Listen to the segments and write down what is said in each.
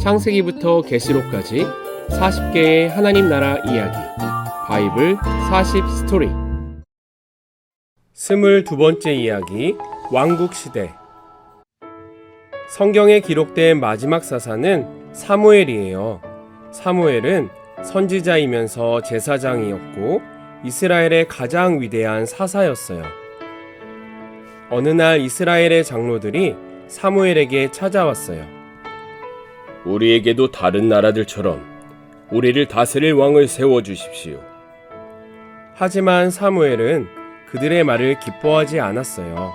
창세기부터 계시록까지 40개의 하나님 나라 이야기 바이블 40 스토리 22번째 이야기 왕국시대. 성경에 기록된 마지막 사사는 사무엘이에요. 사무엘은 선지자이면서 제사장이었고 이스라엘의 가장 위대한 사사였어요. 어느 날 이스라엘의 장로들이 사무엘에게 찾아왔어요. 우리에게도 다른 나라들처럼 우리를 다스릴 왕을 세워주십시오. 하지만 사무엘은 그들의 말을 기뻐하지 않았어요.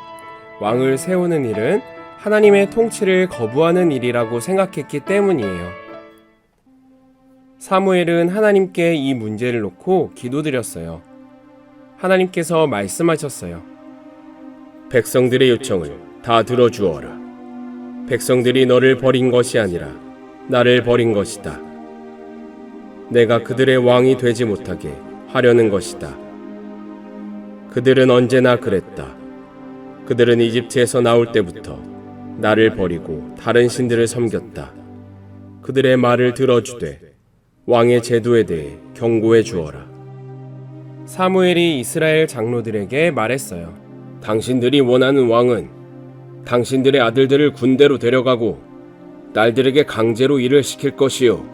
왕을 세우는 일은 하나님의 통치를 거부하는 일이라고 생각했기 때문이에요. 사무엘은 하나님께 이 문제를 놓고 기도드렸어요. 하나님께서 말씀하셨어요. 백성들의 요청을 다 들어주어라. 백성들이 너를 버린 것이 아니라 나를 버린 것이다. 내가 그들의 왕이 되지 못하게 하려는 것이다. 그들은 언제나 그랬다. 그들은 이집트에서 나올 때부터 나를 버리고 다른 신들을 섬겼다. 그들의 말을 들어주되 왕의 제도에 대해 경고해 주어라. 사무엘이 이스라엘 장로들에게 말했어요. 당신들이 원하는 왕은 당신들의 아들들을 군대로 데려가고 딸들에게 강제로 일을 시킬 것이요.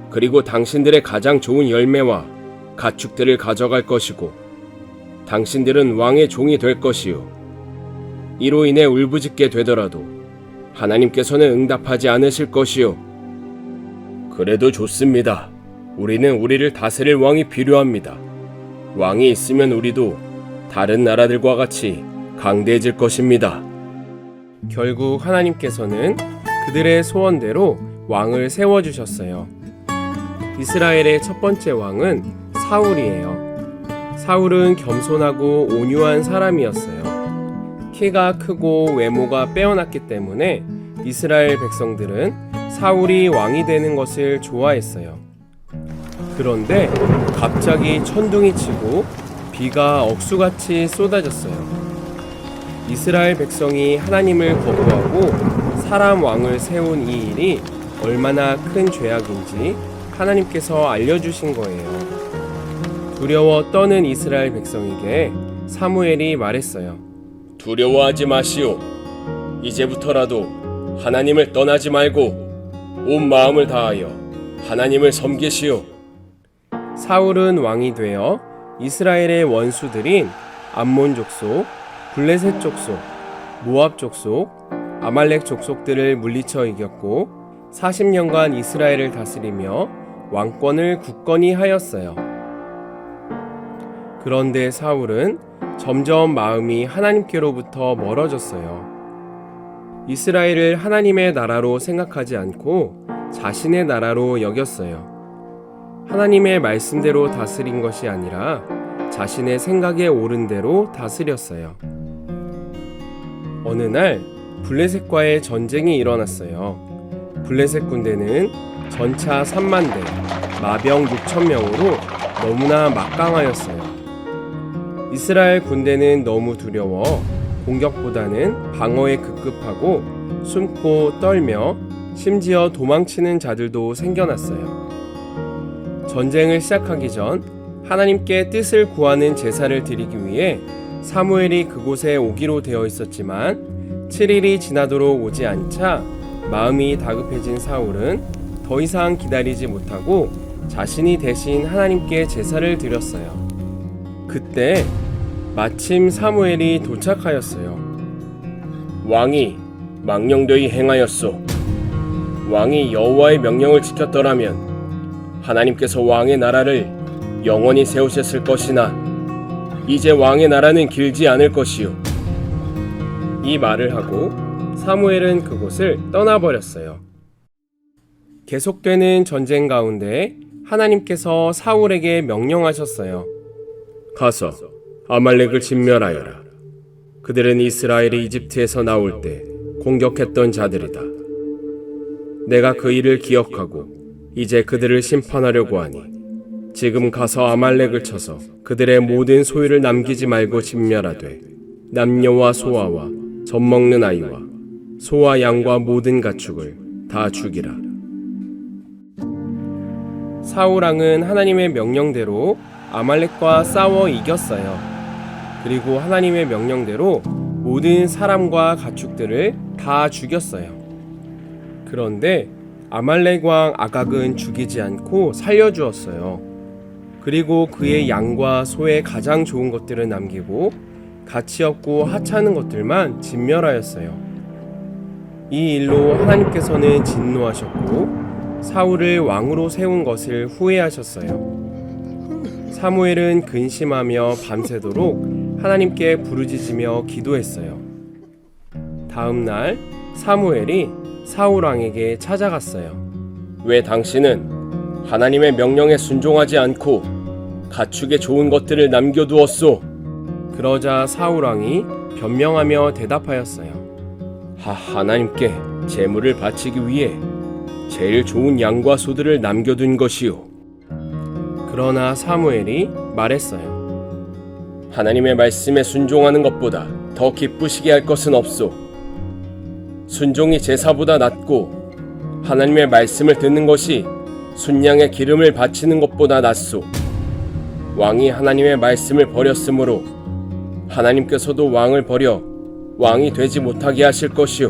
그리고 당신들의 가장 좋은 열매와 가축들을 가져갈 것이고 당신들은 왕의 종이 될 것이요. 이로 인해 울부짖게 되더라도 하나님께서는 응답하지 않으실 것이요. 그래도 좋습니다. 우리는 우리를 다스릴 왕이 필요합니다. 왕이 있으면 우리도 다른 나라들과 같이 강대해질 것입니다. 결국 하나님께서는 그들의 소원대로 왕을 세워주셨어요. 이스라엘의 첫 번째 왕은 사울이에요. 사울은 겸손하고 온유한 사람이었어요. 키가 크고 외모가 빼어났기 때문에 이스라엘 백성들은 사울이 왕이 되는 것을 좋아했어요. 그런데 갑자기 천둥이 치고 비가 억수같이 쏟아졌어요. 이스라엘 백성이 하나님을 거부하고 사람 왕을 세운 이 일이 얼마나 큰 죄악인지 하나님께서 알려주신 거예요. 두려워 떠는 이스라엘 백성에게 사무엘이 말했어요. 두려워하지 마시오. 이제부터라도 하나님을 떠나지 말고 온 마음을 다하여 하나님을 섬기시오. 사울은 왕이 되어 이스라엘의 원수들인 암몬 족속, 블레셋 족속, 모압 족속, 아말렉 족속들을 물리쳐 이겼고 40년간 이스라엘을 다스리며 왕권을 굳건히 하였어요. 그런데 사울은 점점 마음이 하나님께로부터 멀어졌어요. 이스라엘을 하나님의 나라로 생각하지 않고 자신의 나라로 여겼어요. 하나님의 말씀대로 다스린 것이 아니라 자신의 생각에 옳은 대로 다스렸어요. 어느 날 블레셋과의 전쟁이 일어났어요. 블레셋 군대는 전차 3만 대, 마병 6천 명으로 너무나 막강하였어요. 이스라엘 군대는 너무 두려워 공격보다는 방어에 급급하고 숨고 떨며 심지어 도망치는 자들도 생겨났어요. 전쟁을 시작하기 전 하나님께 뜻을 구하는 제사를 드리기 위해 사무엘이 그곳에 오기로 되어 있었지만 7일이 지나도록 오지 않자 마음이 다급해진 사울은 더 이상 기다리지 못하고 자신이 대신 하나님께 제사를 드렸어요. 그때 마침 사무엘이 도착하였어요. 왕이 망령되이 행하였소. 왕이 여호와의 명령을 지켰더라면 하나님께서 왕의 나라를 영원히 세우셨을 것이나 이제 왕의 나라는 길지 않을 것이요. 이 말을 하고 사무엘은 그곳을 떠나버렸어요. 계속되는 전쟁 가운데 하나님께서 사울에게 명령하셨어요. 가서 아말렉을 진멸하여라. 그들은 이스라엘이 이집트에서 나올 때 공격했던 자들이다. 내가 그 일을 기억하고 이제 그들을 심판하려고 하니 지금 가서 아말렉을 쳐서 그들의 모든 소유를 남기지 말고 진멸하되 남녀와 소아와 젖먹는 아이와 소와 양과 모든 가축을 다 죽이라. 사울 왕은 하나님의 명령대로 아말렉과 싸워 이겼어요. 그리고 하나님의 명령대로 모든 사람과 가축들을 다 죽였어요. 그런데 아말렉 왕 아각은 죽이지 않고 살려주었어요. 그리고 그의 양과 소의 가장 좋은 것들을 남기고 가치 없고 하찮은 것들만 진멸하였어요. 이 일로 하나님께서는 진노하셨고 사울을 왕으로 세운 것을 후회하셨어요. 사무엘은 근심하며 밤새도록 하나님께 부르짖으며 기도했어요. 다음 날 사무엘이 사울 왕에게 찾아갔어요. 왜 당신은 하나님의 명령에 순종하지 않고 가축의 좋은 것들을 남겨두었소? 그러자 사울 왕이 변명하며 대답하였어요. 하나님께 제물을 바치기 위해 제일 좋은 양과 소들을 남겨둔 것이요. 그러나 사무엘이 말했어요. 하나님의 말씀에 순종하는 것보다 더 기쁘시게 할 것은 없소. 순종이 제사보다 낫고 하나님의 말씀을 듣는 것이 순양의 기름을 바치는 것보다 낫소. 왕이 하나님의 말씀을 버렸으므로 하나님께서도 왕을 버려 왕이 되지 못하게 하실 것이요.